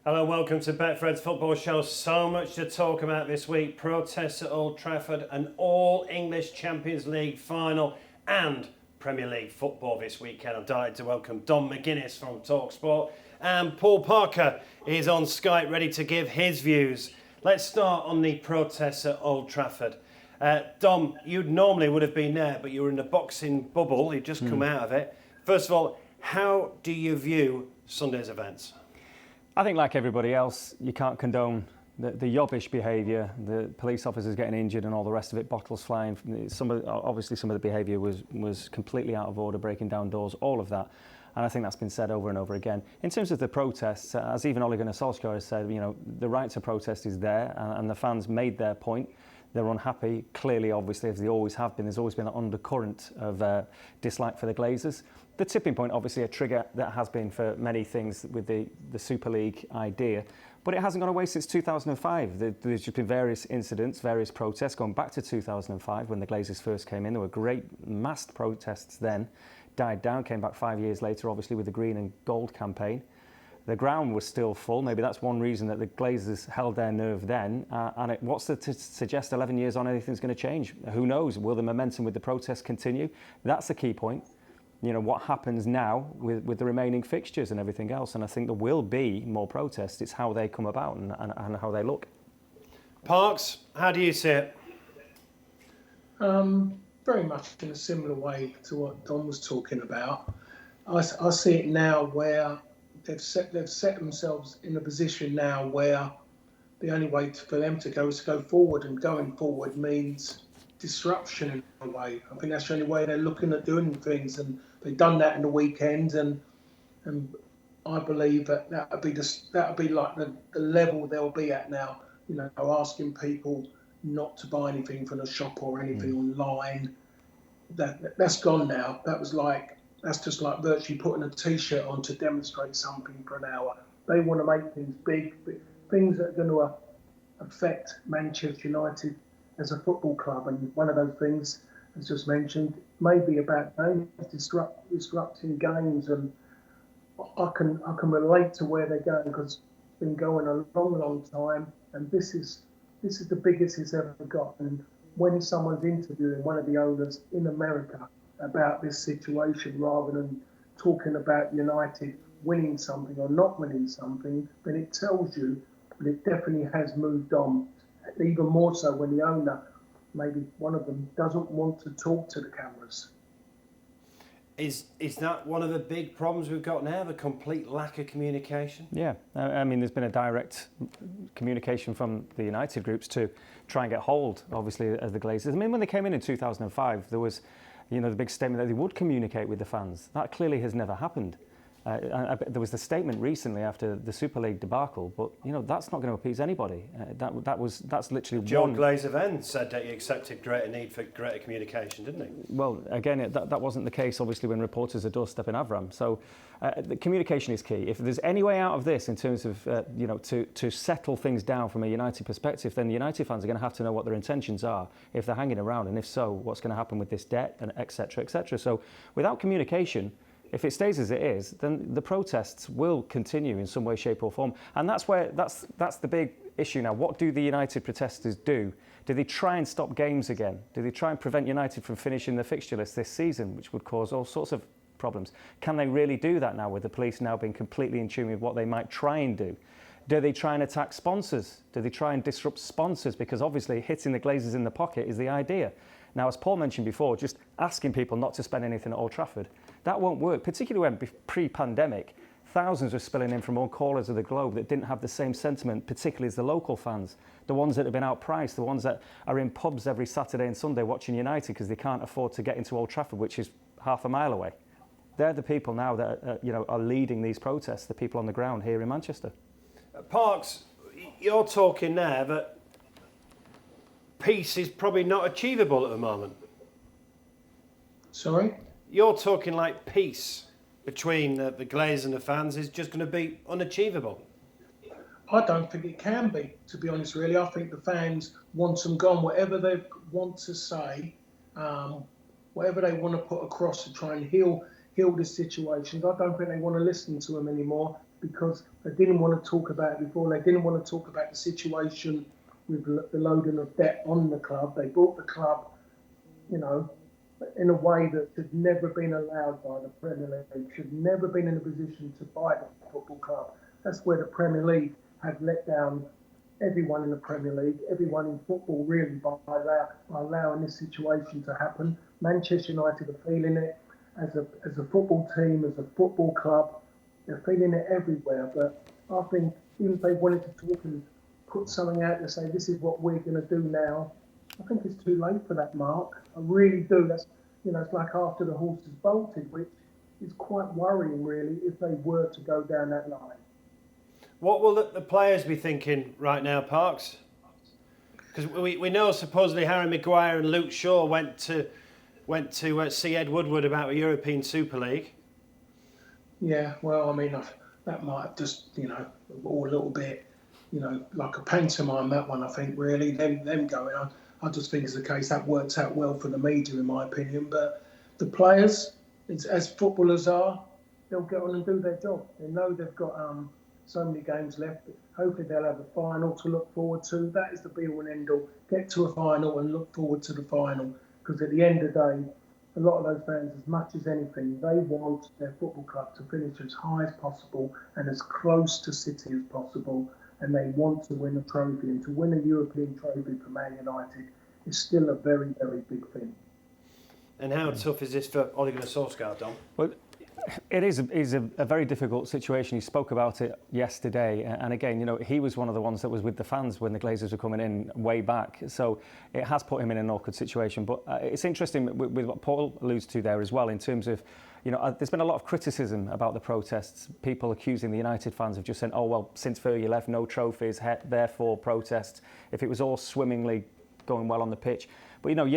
Hello, welcome to Betfred's football show. So much to talk about this week. Protests at Old Trafford, an all-English Champions League final and Premier League football this weekend. I'm delighted to welcome Dom McGuinness from TalkSport, and Paul Parker is on Skype ready to give his views. Let's start on the protests at Old Trafford. Dom, you normally would have been there, but you were in the boxing bubble. You'd just come out of it. First of all, how do you view Sunday's events? I think, like everybody else, you can't condone the yobbish behaviour, the police officers getting injured and all the rest of it, bottles flying. Obviously, some of the behaviour was completely out of order, breaking down doors, all of that. And I think that's been said over and over again. In terms of the protests, as even Ole Gunnar Solskjaer has said, the right to protest is there, and the fans made their point. They're unhappy, clearly, obviously, as they always have been. There's always been an undercurrent of dislike for the Glazers. The tipping point, obviously, a trigger that has been for many things with the Super League idea, but it hasn't gone away since 2005. There's just been various incidents, various protests going back to 2005 when the Glazers first came in. There were great massed protests then, died down, came back 5 years later, obviously, with the Green and Gold campaign. The ground was still full. Maybe that's one reason that the Glazers held their nerve then. What's to suggest 11 years on anything's going to change? Who knows? Will the momentum with the protests continue? That's the key point. What happens now with the remaining fixtures and everything else. And I think there will be more protests. It's how they come about and how they look. Parks, how do you see it? Very much in a similar way to what Don was talking about. I see it now where they've set themselves in a position now where the only way for them to go is to go forward, and going forward means disruption in a way. I think that's the only way they're looking at doing things, and they've done that in the weekend, and I believe that would be like the level they'll be at now. Asking people not to buy anything from the shop or anything online. That's gone now. That's just like virtually putting a T-shirt on to demonstrate something for an hour. They want to make things big, things that are going to affect Manchester United as a football club. And one of those things, as just mentioned, may be about games, disrupting games. And I can relate to where they're going, because it's been going a long, long time. And this is the biggest it's ever got. And when someone's interviewing one of the owners in America about this situation, rather than talking about United winning something or not winning something, then it tells you that it definitely has moved on. Even more so when the owner, maybe one of them, doesn't want to talk to the cameras. Is that one of the big problems we've got now, the complete lack of communication? Yeah, I mean, there's been a direct communication from the United groups to try and get hold, obviously, of the Glazers. I mean, when they came in 2005, there was the big statement that they would communicate with the fans. That clearly has never happened. There was the statement recently after the Super League debacle, but that's not going to appease anybody. That's literally John Glazer then said that he accepted greater need for greater communication, didn't he? Well, again, that wasn't the case, obviously, when reporters are doorstepping Avram. So the communication is key. If there's any way out of this in terms of to settle things down from a United perspective, then the United fans are going to have to know what their intentions are if they're hanging around, and if so, what's going to happen with this debt, and et cetera, et cetera. So without communication, if it stays as it is, then the protests will continue in some way, shape or form. And that's the big issue now. What do the United protesters do? Do they try and stop games again? Do they try and prevent United from finishing the fixture list this season, which would cause all sorts of problems? Can they really do that now, with the police now being completely in tune with what they might try and do? Do they try and attack sponsors? Do they try and disrupt sponsors? Because obviously hitting the Glazers in the pocket is the idea. Now, as Paul mentioned before, just asking people not to spend anything at Old Trafford, that won't work, particularly when pre-pandemic, thousands were spilling in from all corners of the globe that didn't have the same sentiment, particularly as the local fans, the ones that have been outpriced, the ones that are in pubs every Saturday and Sunday watching United because they can't afford to get into Old Trafford, which is half a mile away. They're the people now that are leading these protests, the people on the ground here in Manchester. Parks, you're talking there that peace is probably not achievable at the moment. Sorry? You're talking like peace between the Glazers and the fans is just going to be unachievable. I don't think it can be, to be honest, really. I think the fans want them gone. Whatever they want to say, whatever they want to put across to try and heal the situations, I don't think they want to listen to them anymore. because they didn't want to talk about it before. They didn't want to talk about the situation with the loading of debt on the club. They bought the club, you know, in a way that should never been allowed by the Premier League, should never been in a position to buy the football club. That's where the Premier League had let down everyone in the Premier League, everyone in football really, by allowing this situation to happen. Manchester United are feeling it as a football team, as a football club. They're feeling it everywhere. But I think even if they wanted to talk and put something out and say, this is what we're going to do now, I think it's too late for that, Mark. I really do. That's, you know, it's like after the horse has bolted, which is quite worrying, really, if they were to go down that line. What will the players be thinking right now, Parks? Because we know supposedly Harry Maguire and Luke Shaw went to see Ed Woodward about a European Super League. Yeah, well, I mean, that might have just, you know, all a little bit, you know, like a pantomime, that one, I think, really. Them going on. I just think it's the case that works out well for the media, in my opinion. But the players, as footballers are, they'll get on and do their job. They know they've got so many games left. Hopefully they'll have a final to look forward to. That is the be-all and end-all. Get to a final and look forward to the final. Because at the end of the day, a lot of those fans, as much as anything, they want their football club to finish as high as possible and as close to City as possible. And they want to win a trophy. And to win a European trophy for Man United is still a very, very big thing. And how tough is this for Ole Gunnar Solskjaer, Dom? Well, it is a very difficult situation. He spoke about it yesterday, and again, you know, he was one of the ones that was with the fans when the Glazers were coming in way back. So it has put him in an awkward situation. But it's interesting with what Paul alludes to there as well, in terms of, you know, there's been a lot of criticism about the protests. People accusing the United fans of just saying, oh well, since Fergie left, no trophies, therefore protests. If it was all swimmingly going well on the pitch. But, you know,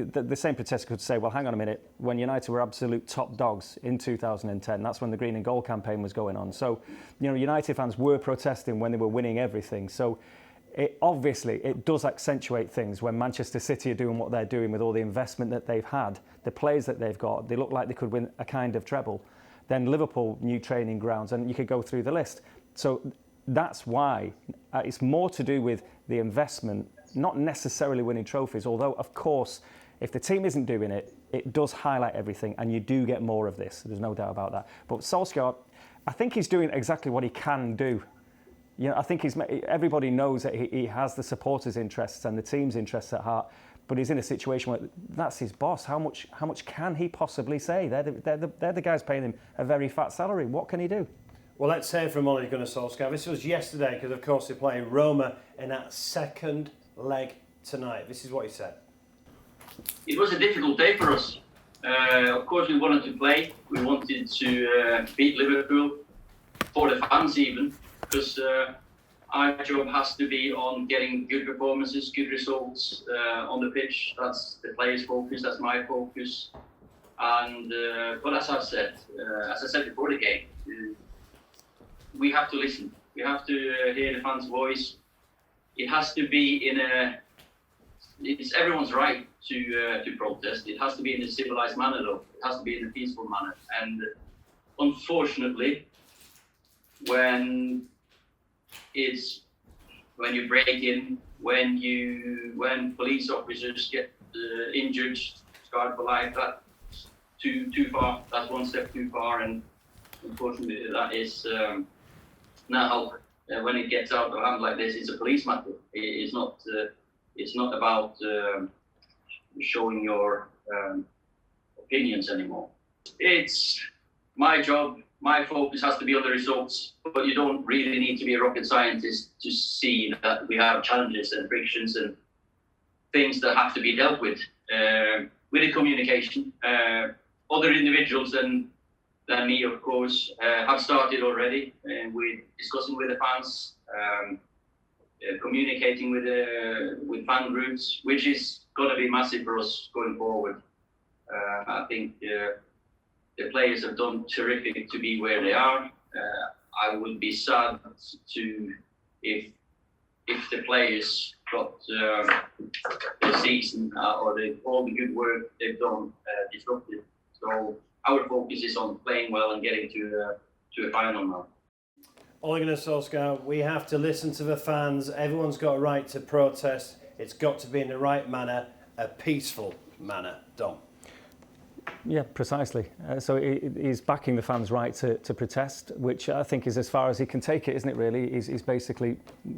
the same protester could say, well, hang on a minute, when United were absolute top dogs in 2010, that's when the Green and Gold campaign was going on. So, you know, United fans were protesting when they were winning everything. So, it does accentuate things when Manchester City are doing what they're doing with all the investment that they've had, the players that they've got, they look like they could win a kind of treble. Then Liverpool, new training grounds, and you could go through the list. So that's why it's more to do with the investment, not necessarily winning trophies, although, of course, if the team isn't doing it, it does highlight everything, and you do get more of this. There's no doubt about that. But Solskjaer, I think he's doing exactly what he can do. You know, I think everybody knows that he has the supporters' interests and the team's interests at heart, but he's in a situation where that's his boss. How much can he possibly say? They're the guys paying him a very fat salary. What can he do? Well, let's hear from Ole Gunnar Solskjaer. This was yesterday because, of course, they're playing Roma in that second leg tonight. This is what he said. It was a difficult day for us. Of course, we wanted to play. We wanted to beat Liverpool for the fans even, because our job has to be on getting good performances, good results on the pitch. That's the players' focus. That's my focus. And but as I said before the game, we have to listen. We have to hear the fans' voice. It has to be it's everyone's right to protest. It has to be in a civilized manner, though. It has to be in a peaceful manner. And unfortunately, when you break in, when police officers get injured, scarred for life, that's too far. That's one step too far, and unfortunately, that is now. When it gets out of hand like this, it's a police matter. It's not about showing your opinions anymore. It's my job. My focus has to be on the results, but you don't really need to be a rocket scientist to see that we have challenges and frictions and things that have to be dealt with the communication. Other individuals than me, of course, have started already with discussing with the fans, communicating with fan groups, which is going to be massive for us going forward. I think the players have done terrific to be where they are. I would be sad if the players got the season or all the good work they've done disrupted. So our focus is on playing well and getting to a final now. Ole Gunnar Solskjaer, we have to listen to the fans. Everyone's got a right to protest. It's got to be in the right manner, a peaceful manner. Dom. Yeah, precisely. So he's backing the fans' right to protest, which I think is as far as he can take it, isn't it, really? He's basically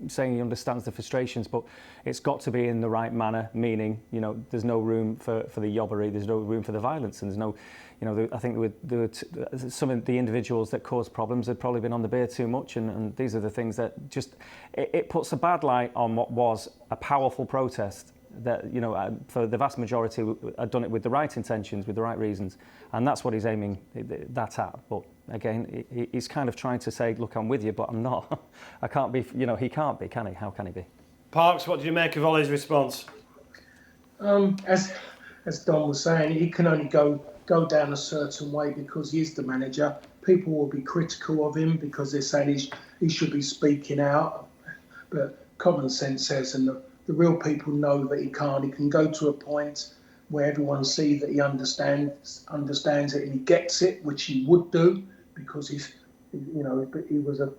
saying he understands the frustrations, but it's got to be in the right manner, meaning, there's no room for the yobbery, there's no room for the violence, and there's no, I think some of the individuals that caused problems had probably been on the beer too much, and these are the things that just, it puts a bad light on what was a powerful protest that, for the vast majority had done it with the right intentions, with the right reasons, and that's what he's aiming that at. But again, he's kind of trying to say, look, I'm with you, but I'm not. I can't be, he can't be, can he? How can he be? Parks, what do you make of Ollie's response? As Don was saying, he can only go down a certain way because he's the manager. People will be critical of him because they're saying he should be speaking out, but common sense says, and the real people know that he can't. He can go to a point where everyone sees that he understands it and he gets it, which he would do because he was a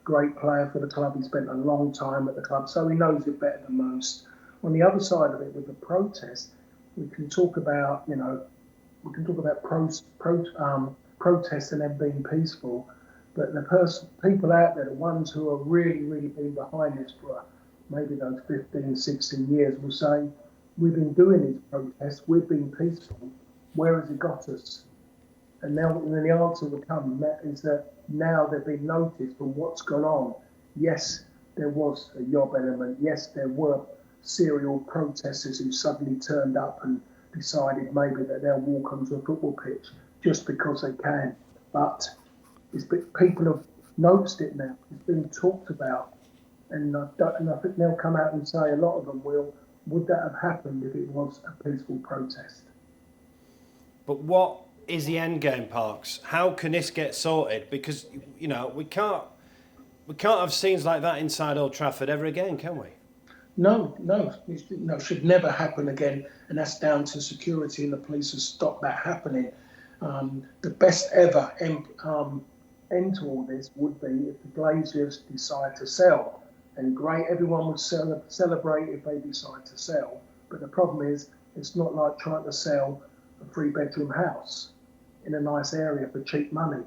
great player for the club. He spent a long time at the club, so he knows it better than most. On the other side of it, with the protest, we can talk about protest and them being peaceful, but the people out there, the ones who are really, really been behind this for maybe those 15, 16 years, will say, we've been doing these protests, we've been peaceful, where has it got us? And then the answer will come, and that is that now they've been noticed for what's gone on. Yes, there was a yob element. Yes, there were serial protesters who suddenly turned up and decided maybe that they'll walk onto a football pitch just because they can. But people have noticed it now. It's been talked about. And I think they'll come out and say, a lot of them will, would that have happened if it was a peaceful protest? But what is the end game, Parks? How can this get sorted? Because, we can't have scenes like that inside Old Trafford ever again, can we? No, it should never happen again. And that's down to security and the police to stop that happening. The best ever end to all this would be if the Glazers decide to sell. And great, everyone would celebrate if they decide to sell. But the problem is, it's not like trying to sell a 3-bedroom house in a nice area for cheap money.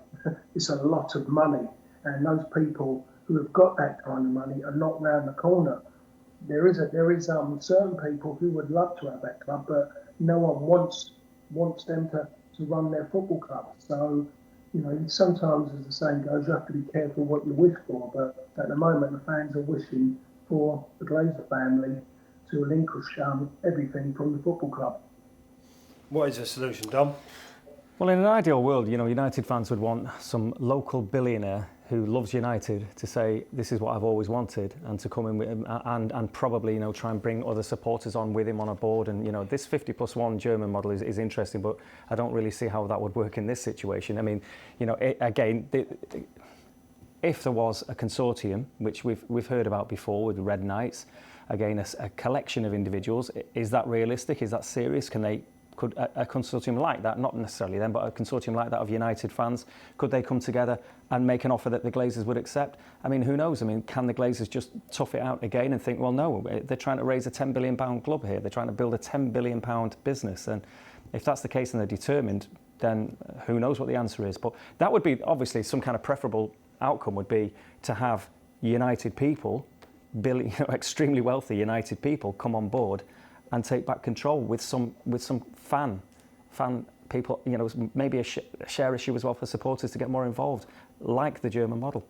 It's a lot of money. And those people who have got that kind of money are not round the corner. There is certain people who would love to have that club, but no one wants them to run their football club. So, sometimes, as the saying goes, you have to be careful what you wish for. But at the moment, the fans are wishing for the Glazer family to relinquish everything from the football club. What is the solution, Dom? Well, in an ideal world, United fans would want some local billionaire who loves United to say, this is what I've always wanted, and to come in with, and probably, try and bring other supporters on with him on a board. And, this 50+1 German model is interesting, but I don't really see how that would work in this situation. I mean, if there was a consortium, which we've heard about before with the Red Knights, again, a collection of individuals, is that realistic? Is that serious? Could a consortium like that, not necessarily them, but a consortium like that of United fans, could they come together and make an offer that the Glazers would accept? I mean, who knows? I mean, can the Glazers just tough it out again and think, well, no, they're trying to raise a £10 billion club here. They're trying to build a £10 billion business. And if that's the case and they're determined, then who knows what the answer is. But that would be, obviously, some kind of preferable outcome would be to have United people, extremely wealthy United people, come on board and take back control with some fan people, maybe a share issue as well for supporters to get more involved, like the German model.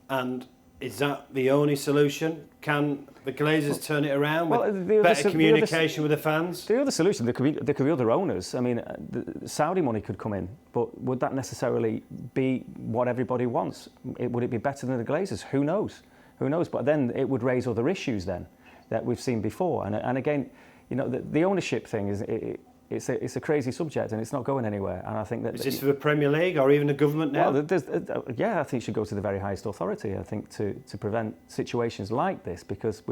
And is that the only solution? Can the Glazers turn it around with better communication with the fans? The other solution, there could be other owners. I mean, the Saudi money could come in, but would that necessarily be what everybody wants? Would it be better than the Glazers? Who knows? But then it would raise other issues then that we've seen before. And again, the ownership thing is it's a crazy subject and it's not going anywhere. And I think that... Is this for the Premier League or even the government now? Well, I think it should go to the very highest authority, I think, to prevent situations like this, because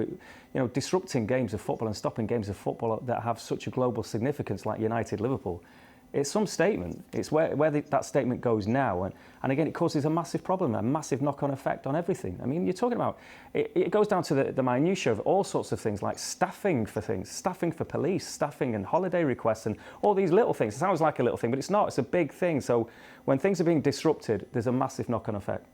disrupting games of football and stopping games of football that have such a global significance like United, Liverpool, It's some statement. It's where that statement goes now. And again, it causes a massive problem, a massive knock-on effect on everything. I mean, you're talking about, it goes down to the minutiae of all sorts of things, like staffing for things, staffing for police, staffing and holiday requests and all these little things. It sounds like a little thing, but it's not. It's a big thing. So when things are being disrupted, there's a massive knock-on effect.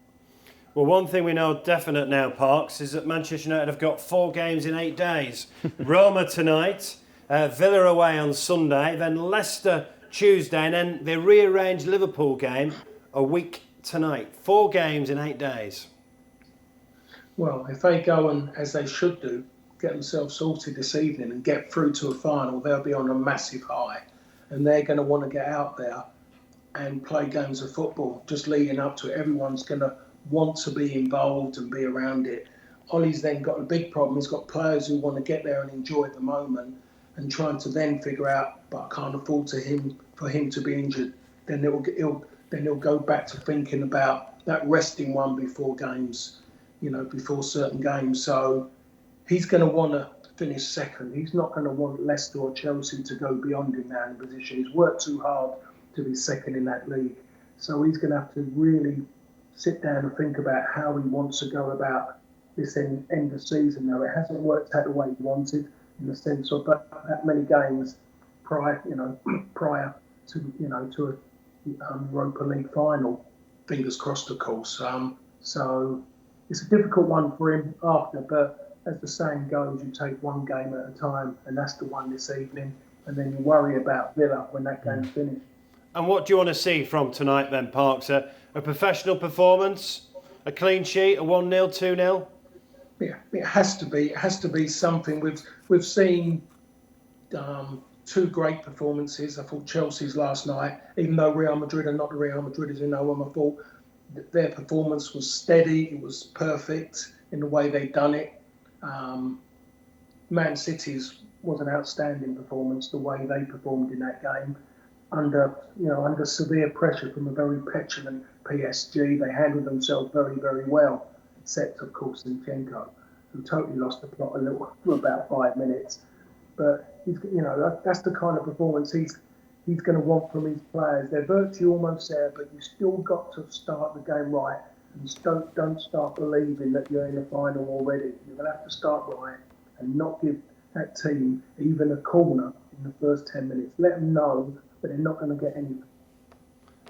Well, one thing we know definite now, Parks, is that Manchester United have got 4 games in 8 days. Roma tonight, Villa away on Sunday, then Leicester Tuesday, and then the rearranged Liverpool game a week tonight. 4 games in 8 days. Well, if they go and, as they should do, get themselves sorted this evening and get through to a final, they'll be on a massive high. And they're going to want to get out there and play games of football. Just leading up to it, everyone's going to want to be involved and be around it. Ollie's then got a big problem. He's got players who want to get there and enjoy the moment, and trying to then figure out, but I can't afford for him to be injured. Then he'll go back to thinking about that resting one before games, before certain games. So he's going to want to finish second. He's not going to want Leicester or Chelsea to go beyond him now in the position. He's worked too hard to be second in that league. So he's going to have to really sit down and think about how he wants to go about this end of season. Now, it hasn't worked out the way he wanted, in the sense of that many games prior to a Europa League final. Fingers crossed, of course. So it's a difficult one for him after, but as the saying goes, you take one game at a time, and that's the one this evening, and then you worry about Villa when that game's finished. And what do you want to see from tonight then, Parks? A professional performance, a clean sheet, a 1-0, 2-0? Yeah, it has to be. It has to be something. We've seen 2 great performances. I thought Chelsea's last night, even though Real Madrid are not the Real Madrid, as you know, I thought their performance was steady. It was perfect in the way they'd done it. Man City's was an outstanding performance, the way they performed in that game. Under severe pressure from a very petulant PSG, they handled themselves very, very well, except of course Zinchenko, who totally lost the plot a little for about 5 minutes. But that's the kind of performance he's going to want from his players. They're virtually almost there, but you still got to start the game right, and don't start believing that you're in the final already. You're going to have to start right and not give that team even a corner in the first 10 minutes. Let them know but they're not going to get anything.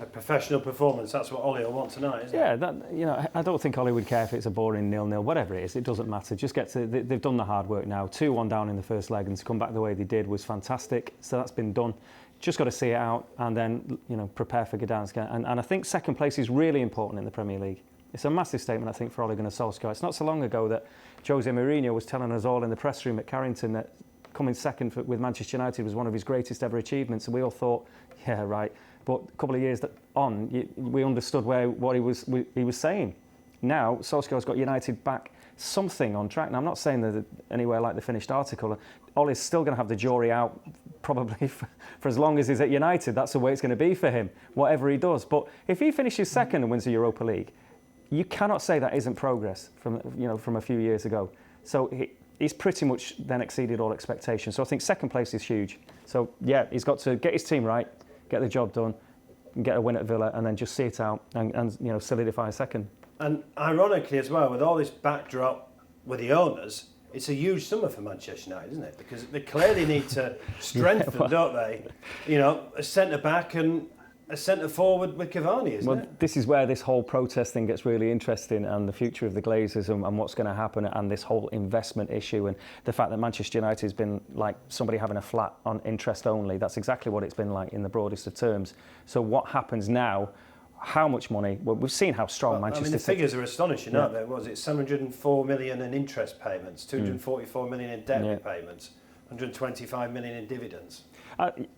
A professional performance, that's what Ollie will want tonight, isn't it? Yeah, I don't think Ollie would care if it's a boring 0-0, whatever it is, it doesn't matter. Just they've done the hard work now. 2-1 down in the first leg, and to come back the way they did was fantastic. So that's been done. Just got to see it out and then, prepare for Gdansk. And I think second place is really important in the Premier League. It's a massive statement, I think, for Ole Gunnar Solskjaer. It's not so long ago that Jose Mourinho was telling us all in the press room at Carrington that coming second with Manchester United was one of his greatest ever achievements, and we all thought, yeah, right. But a couple of years on, we understood what he was saying. Now, Solskjaer's got United back something on track. Now, I'm not saying that anywhere like the finished article. Ollie's still going to have the jury out probably for as long as he's at United. That's the way it's going to be for him, whatever he does. But if he finishes second and wins the Europa League, you cannot say that isn't progress from a few years ago. So he's pretty much then exceeded all expectations. So I think second place is huge. So yeah, he's got to get his team right, get the job done, and get a win at Villa, and then just see it out and solidify a second. And ironically as well, with all this backdrop with the owners, it's a huge summer for Manchester United, isn't it? Because they clearly need to strengthen, don't they? A centre-back and a centre-forward with Cavani, isn't it? This is where this whole protest thing gets really interesting, and the future of the Glazers and what's going to happen, and this whole investment issue, and the fact that Manchester United has been like somebody having a flat on interest only. That's exactly what it's been like in the broadest of terms. So what happens now? How much money? Well, we've seen how strong Manchester City... the figures are astonishing, aren't they? What was it, 704 million in interest payments, 244 million in debt repayments, 125 million in dividends.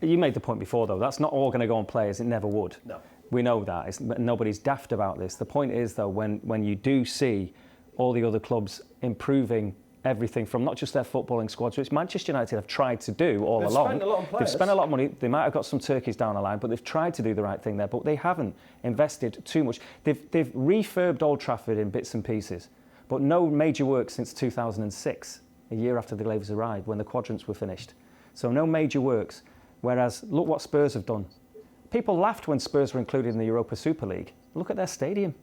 You made the point before, though. That's not all going to go on players. It never would. No. We know that. Nobody's daft about this. The point is, though, when you do see all the other clubs improving everything from not just their footballing squads, which Manchester United have tried to do all along. They've spent a lot on players. They've spent a lot of money. They might have got some turkeys down the line, but they've tried to do the right thing there. But they haven't invested too much. They've refurbed Old Trafford in bits and pieces, but no major work since 2006, a year after the Glazers arrived, when the quadrants were finished. So no major works. Whereas, look what Spurs have done. people laughed when Spurs were included in the Europa Super League. Look at their stadium.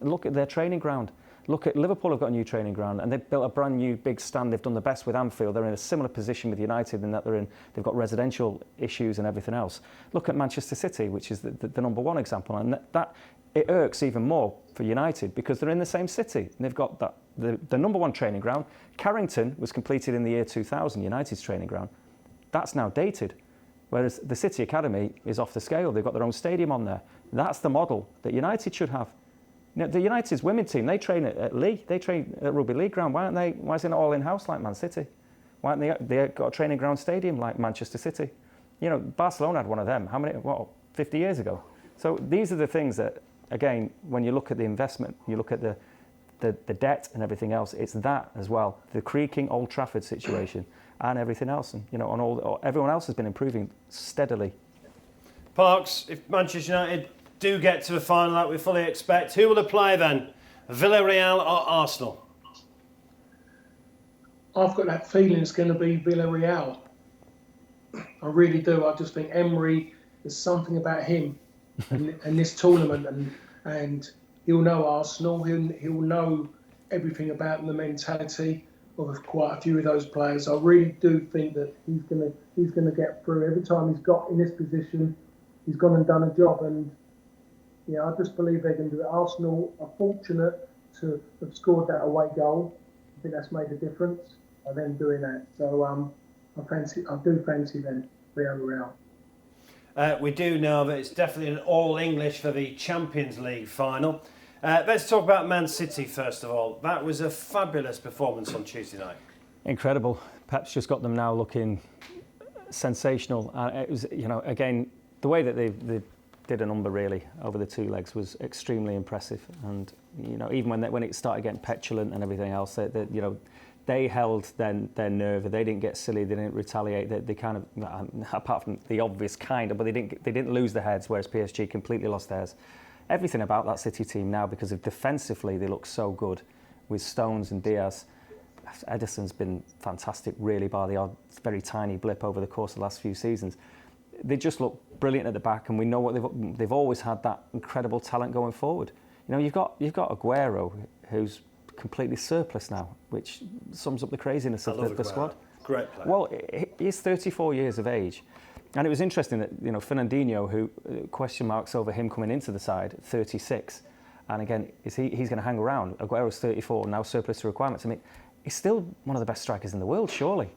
Look at their training ground. Look at Liverpool have got a new training ground and they've built a brand new big stand. They've done the best with Anfield. They're in a similar position with United in that they've got residential issues and everything else. Look at Manchester City, which is the number one example. And that it irks even more for United because they're in the same city. And they've got the number one training ground. Carrington was completed in the year 2000, United's training ground. That's now dated. Whereas the City Academy is off the scale. They've got their own stadium on there. That's the model that United should have. You know, the United's women's team, they train at League. They train at Rugby League ground. Why is it not all in-house like Man City? Why aren't they got a training ground stadium like Manchester City? You know, Barcelona had one of them. 50 years ago? So these are the things that, again, when you look at the investment, you look at the debt and everything else, it's that as well. The creaking Old Trafford situation and everything else. And, you know, everyone else has been improving steadily. Parks, if Manchester United do get to the final like we fully expect, who will they play then? Villarreal or Arsenal? I've got that feeling it's going to be Villarreal. I really do. I just think Emery, there's something about him and this tournament, and he'll know Arsenal. He'll know everything about the mentality of quite a few of those players. I really do think that he's going to get through. Every time he's got in this position, he's gone and done a job. And yeah, I just believe they're going to do it. Arsenal are fortunate to have scored that away goal. I think that's made a difference by them doing that. So I do fancy them, Villarreal. We do know that it's definitely an all-English for the Champions League final. Let's talk about Man City first of all. That was a fabulous performance on Tuesday night. Incredible. Pep's just got them now looking sensational. It was, you know, again, the way that they did a number really over the two legs was extremely impressive. And you know, even when it started getting petulant and everything else, you know, they held their nerve. They didn't get silly. They didn't retaliate. They kind of, apart from the obvious kind of, but they didn't lose their heads. Whereas PSG completely lost theirs. Everything about that City team now, because of defensively they look so good with Stones and Diaz. Ederson's been fantastic, really, bar the odd very tiny blip over the course of the last few seasons. They just look brilliant at the back, and we know what they've always had that incredible talent going forward. You know, you've got Aguero, who's completely surplus now, which sums up the craziness of the squad. Great player. Well, he's 34 years of age, and it was interesting that, you know, Fernandinho, who question marks over him coming into the side, 36, and again, he's going to hang around. Aguero's 34, now surplus to requirements. I mean, he's still one of the best strikers in the world, surely.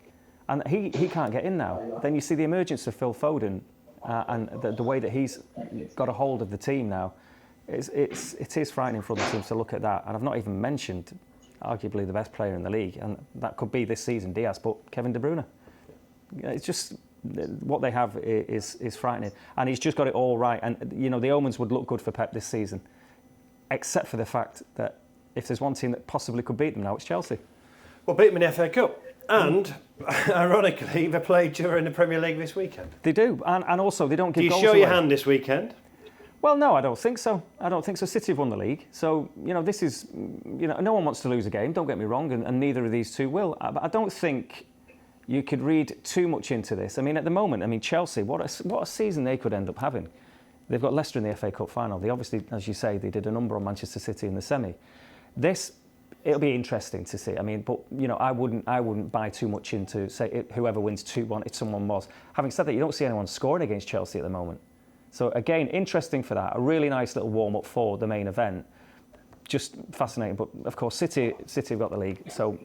And he can't get in now. Then you see the emergence of Phil Foden and the way that he's got a hold of the team now. It is frightening for other teams to look at that. And I've not even mentioned arguably the best player in the league, and that could be this season, Diaz, but Kevin De Bruyne. It's just what they have is frightening. And he's just got it all right. And, you know, the omens would look good for Pep this season, except for the fact that if there's one team that possibly could beat them now, it's Chelsea. Well, beat them in the FA Cup. And, ironically, they play during the Premier League this weekend. They do. And also, they don't give goals away. Do you show your hand this weekend? Well, no, I don't think so. City have won the league. So, you know, this is, you know, no one wants to lose a game, don't get me wrong, and neither of these two will. But I don't think you could read too much into this. I mean, at the moment, Chelsea, what a season they could end up having. They've got Leicester in the FA Cup final. They obviously, as you say, they did a number on Manchester City in the semi. It'll be interesting to see. I mean, but, you know, I wouldn't buy too much into, say, whoever wins 2-1, if someone was. Having said that, you don't see anyone scoring against Chelsea at the moment. So, again, interesting for that. A really nice little warm-up for the main event. Just fascinating. But, of course, City have got the league. So,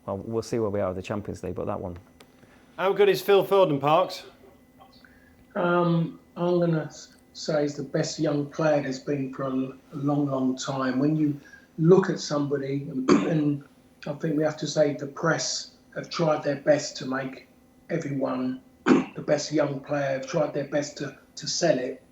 well, we'll see where we are with the Champions League, but that one. How good is Phil Foden, Parks? I'm going to say he's the best young player there's been for a long, long time. When you look at somebody, and I think we have to say the press have tried their best to make everyone the best young player, have tried their best to sell it.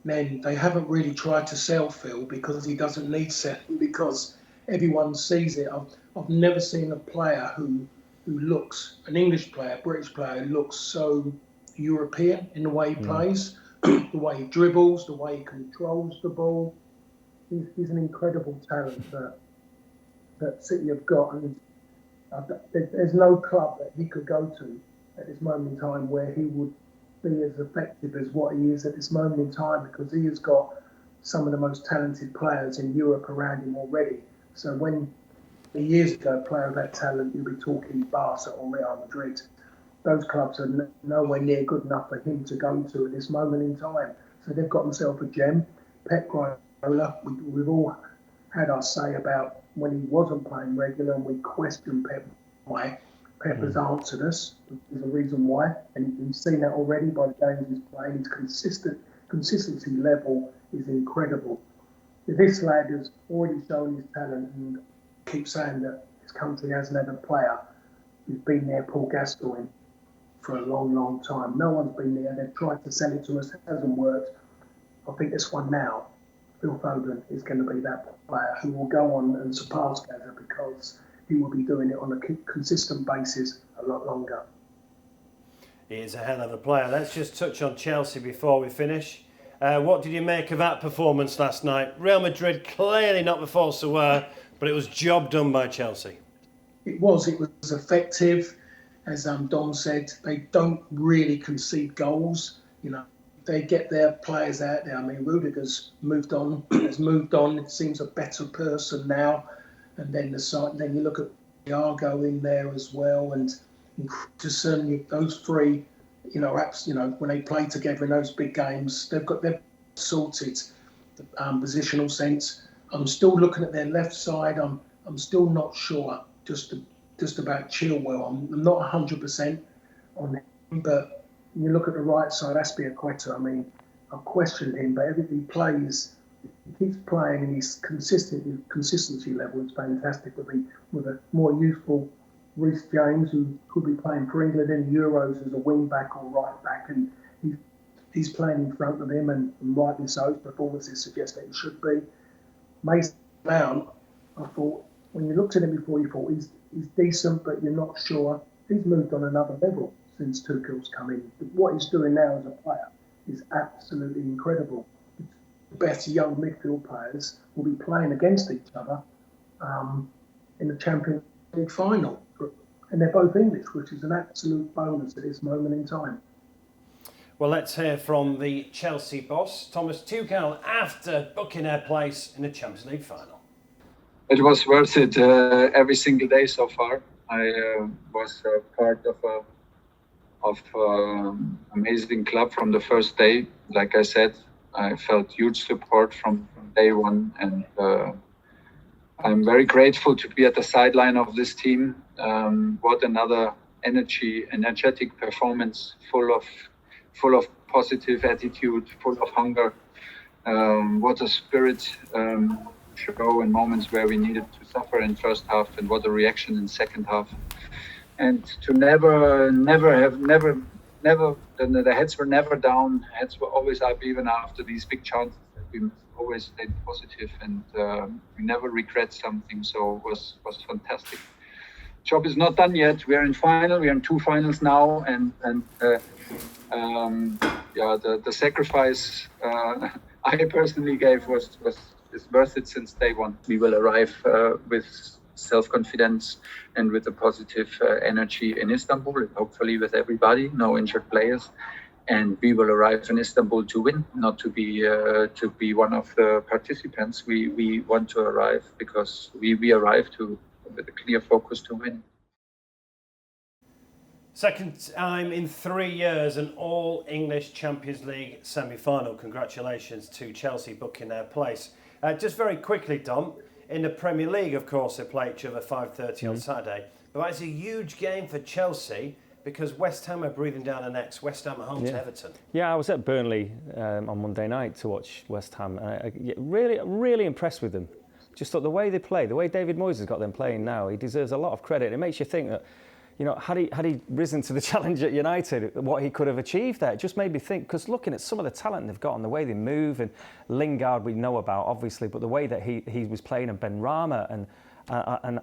Then they haven't really tried to sell Phil because he doesn't need selling, because everyone sees it. I've never seen a player who looks, an English player, British player, who looks so European in the way he plays, the way he dribbles, the way he controls the ball. He's an incredible talent that City have got, and there's no club that he could go to at this moment in time where he would be as effective as what he is at this moment in time, because he has got some of the most talented players in Europe around him already. So when years ago, a player of that talent, you'll be talking Barca or Real Madrid. Those clubs are nowhere near good enough for him to go to at this moment in time. So they've got themselves a gem. Pep Guardiola, we've all had our say about when he wasn't playing regular, and we questioned Pep why. Pep has answered us. There's a reason why, and you've seen that already by the games he's playing. His consistency level is incredible. This lad has already shown his talent, and keep saying that his country hasn't had a player who's been there, Paul Gascoigne, for a long, long time. No one's been there. They've tried to sell it to us. It hasn't worked. I think this one now, Phil Foden, is going to be that player who will go on and surpass Gaza, because he will be doing it on a consistent basis a lot longer. He is a hell of a player. Let's just touch on Chelsea before we finish. What did you make of that performance last night? Real Madrid clearly not the force they were, but it was job done by Chelsea. It was effective. As Dom said, they don't really concede goals. You know, they get their players out there. I mean, Rudiger's moved on. It seems a better person now. And then then you look at Thiago in there as well, and Christensen. Those three, when they play together in those big games, they've sorted the positional sense. I'm still looking at their left side. I'm still not sure just about Chilwell. I'm not 100% on him, but when you look at the right side, Azpilicueta, I mean, I've questioned him, but everything he plays, he keeps playing, and his consistency level is fantastic with a more youthful Reece James, who could be playing for England in the Euros as a wing back or right back, and he's playing in front of him, and rightly so. His performances suggest that he should be. Mason Mount, I thought, when you looked at him before, you thought he's decent, but you're not sure. He's moved on another level since Tuchel's come in. What he's doing now as a player is absolutely incredible. The best young midfield players will be playing against each other in the Champions League final. And they're both English, which is an absolute bonus at this moment in time. Well, let's hear from the Chelsea boss, Thomas Tuchel, after booking their place in the Champions League final. It was worth it every single day so far. I was part of amazing club from the first day. Like I said, I felt huge support from day one, and I'm very grateful to be at the sideline of this team. What another energetic performance, full of positive attitude, full of hunger. What a spirit show in moments where we needed to suffer in first half, and what a reaction in second half. And to never, the heads were never down. Heads were always up, even after these big chances. We always stayed positive, and we never regret something. So it was fantastic. Job is not done yet. We are in final. We are in 2 finals now, and the sacrifice I personally gave is worth it since day one. We will arrive with self-confidence and with a positive energy in Istanbul, hopefully with everybody, no injured players. And we will arrive in Istanbul to win, not to be one of the participants. We want to arrive because we arrive with a clear focus to win. Second time in 3 years, an all-English Champions League semi-final. Congratulations to Chelsea booking their place. Just very quickly, Dom, in the Premier League, of course, they play each other 5:30 on Saturday. But that's a huge game for Chelsea because West Ham are breathing down their necks. West Ham at home to Everton. Yeah, I was at Burnley on Monday night to watch West Ham. Really impressed with them. Just thought the way they play, the way David Moyes has got them playing now, he deserves a lot of credit. It makes you think that, had he risen to the challenge at United, what he could have achieved there. It just made me think, because looking at some of the talent they've got and the way they move, and Lingard we know about, obviously, but the way that he was playing, and Benrahma and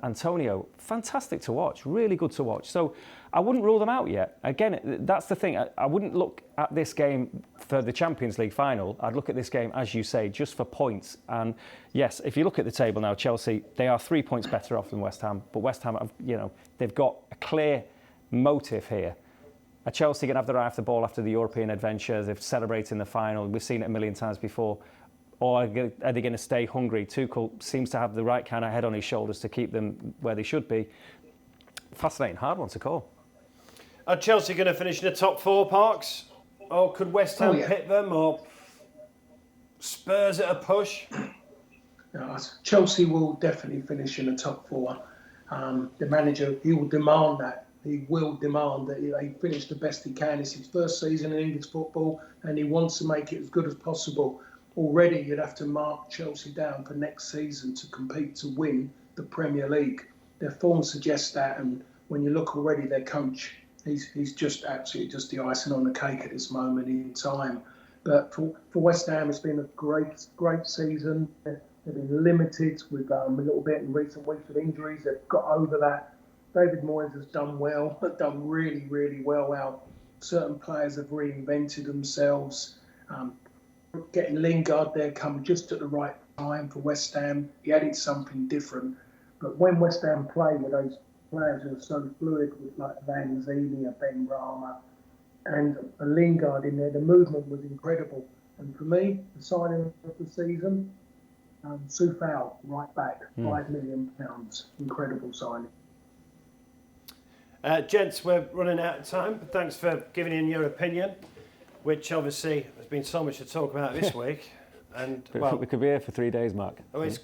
Antonio, fantastic to watch, really good to watch. So I wouldn't rule them out yet. Again, that's the thing. I wouldn't look at this game for the Champions League final. I'd look at this game, as you say, just for points. And yes, if you look at the table now, Chelsea, they are 3 points better off than West Ham. But West Ham, they've got a clear motive here Are Chelsea going to have their eye off the ball after the European adventure? They've celebrated in the final. We've seen it a million times before. Or are they going to stay hungry? Tuchel seems to have the right kind of head on his shoulders to keep them where they should be. Fascinating, hard one to call. Are Chelsea going to finish in the top 4, Parks? Or could West Ham hit them? Or Spurs at a push? No, Chelsea will definitely finish in the top 4. The manager, he will demand that. He will demand that they finish the best he can. It's his first season in English football, and he wants to make it as good as possible. Already, you'd have to mark Chelsea down for next season to compete to win the Premier League. Their form suggests that, and when you look already, their coach, he's just absolutely just the icing on the cake at this moment in time. But for West Ham, it's been a great season. They've been limited with a little bit in recent weeks with injuries. They've got over that. David Moyes has done well, done really, really well. How certain players have reinvented themselves. Getting Lingard there come just at the right time for West Ham. He added something different. But when West Ham play with those players who are so fluid, with like Van Zini, Ben Rama, and a Lingard in there, the movement was incredible. And for me, the signing of the season, Soufal, right back, £5 million. Incredible signing. Gents, we're running out of time. Thanks for giving in your opinion, which obviously there's been so much to talk about this week. And well, we could be here for 3 days, Mark. Oh, it's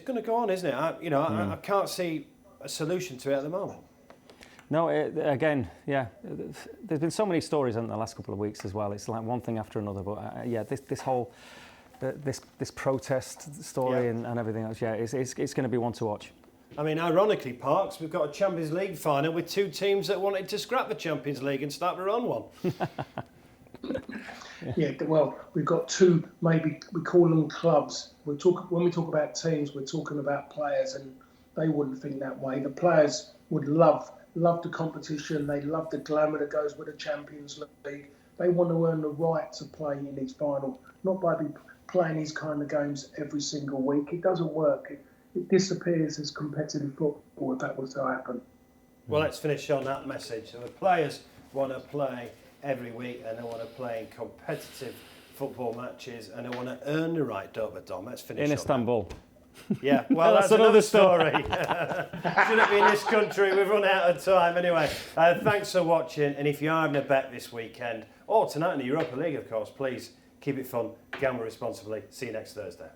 going to go on, isn't it? I can't see a solution to it at the moment. No, again, yeah. There's been so many stories in the last couple of weeks as well. It's like one thing after another. But this whole this protest story and everything else, it's going to be one to watch. I mean, ironically, Parks, we've got a Champions League final with 2 teams that wanted to scrap the Champions League and start their own one. Yeah, well, we've got 2, maybe we call them clubs. When we talk about teams, we're talking about players, and they wouldn't think that way. The players would love the competition. They love the glamour that goes with the Champions League. They want to earn the right to play in these finals, not by playing these kind of games every single week. It doesn't work. It disappears as competitive football if that was to happen. Well, let's finish on that message. So the players want to play every week, and they want to play in competitive football matches, and they want to earn the right, don't they, Dom? Let's finish in on Istanbul. That. Yeah, well, that's another story. Shouldn't be in this country. We've run out of time. Anyway, thanks for watching. And if you're having a bet this weekend, or tonight in the Europa League, of course, please keep it fun, gamble responsibly. See you next Thursday.